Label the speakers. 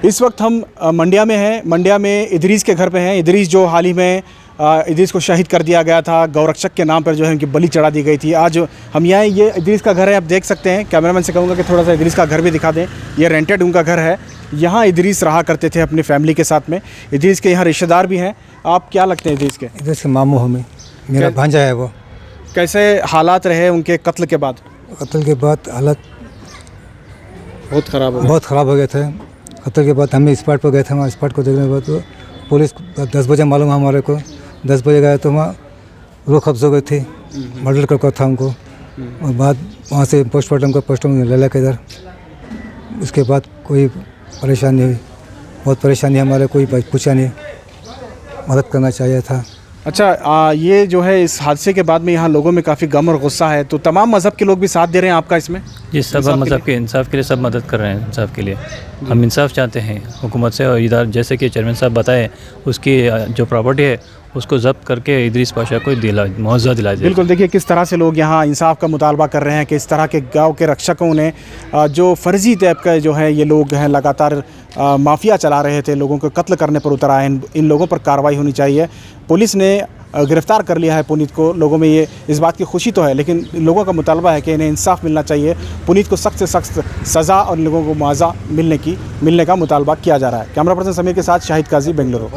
Speaker 1: इस वक्त हम मंडिया में हैं। मंडिया में इदरीस के घर पे हैं। इदरीस जो हाल ही में इदरीस को शहीद कर दिया गया था, गौरक्षक के नाम पर जो है उनकी बलि चढ़ा दी गई थी। आज हम यहाँ, ये इदरीस का घर है, आप देख सकते हैं। कैमरामैन से कहूँगा कि थोड़ा सा इदरीस का घर भी दिखा दें। ये रेंटेड उनका घर है। यहाँ इदरीस रहा करते थे अपनी फैमिली के साथ में। इदरीस के यहाँ रिश्तेदार भी हैं। आप क्या लगते हैं इदरीस के?
Speaker 2: इदरीस के मामू हमें, मेरा भांजा है वो।
Speaker 1: कैसे हालात रहे उनके कत्ल के बाद?
Speaker 2: कत्ल के बाद हालत
Speaker 1: बहुत ख़राब
Speaker 2: हो गए थे। कत्ल के बाद हम स्पॉट पर गए थे। वहाँ स्पॉट को देखने के बाद तो पुलिस 10 बजे मालूम हमारे को। 10 बजे गए तो वहाँ रूह कब्ज हो गई थी। मर्डर करके था हमको। और बाद वहाँ से पोस्टमार्टम ले लेकर इधर। उसके बाद कोई परेशानी हुई, बहुत परेशानी हमारे, कोई पूछा नहीं, मदद करना चाहिए था।
Speaker 1: अच्छा, ये जो है इस हादसे के बाद में यहाँ लोगों में काफ़ी गम और गुस्सा है, तो तमाम मज़हब के लोग भी साथ दे रहे हैं आपका इसमें?
Speaker 3: जी, सब मज़हब के इंसाफ के लिए सब मदद कर रहे हैं। इंसाफ के लिए हम इंसाफ चाहते हैं हुकूमत से। और इधर जैसे कि चेयरमैन साहब बताए, उसकी जो प्रॉपर्टी है उसको जब्त करके इदरीस पाशा को मुआवजा दिला जाए।
Speaker 1: बिल्कुल, देखिए किस तरह से लोग यहाँ इंसाफ का मुतालबा कर रहे हैं कि इस तरह के गांव के रक्षकों ने जो फर्जी टाइप का जो है ये लोग हैं, लगातार माफिया चला रहे थे, लोगों को कत्ल करने पर उतर आए। इन लोगों पर कार्रवाई होनी चाहिए। पुलिस ने गिरफ़्तार कर लिया है पुनीत को। लोगों में ये इस बात की खुशी तो है, लेकिन लोगों का मुतालबा है कि इन्हें इंसाफ मिलना चाहिए। पुनीत को सख्त से सख्त सज़ा और लोगों को मुआवजा मिलने का मुतालबा किया जा रहा है। कैमरा पर्सन समीर के साथ शाहिद काजी, बेंगलुरु।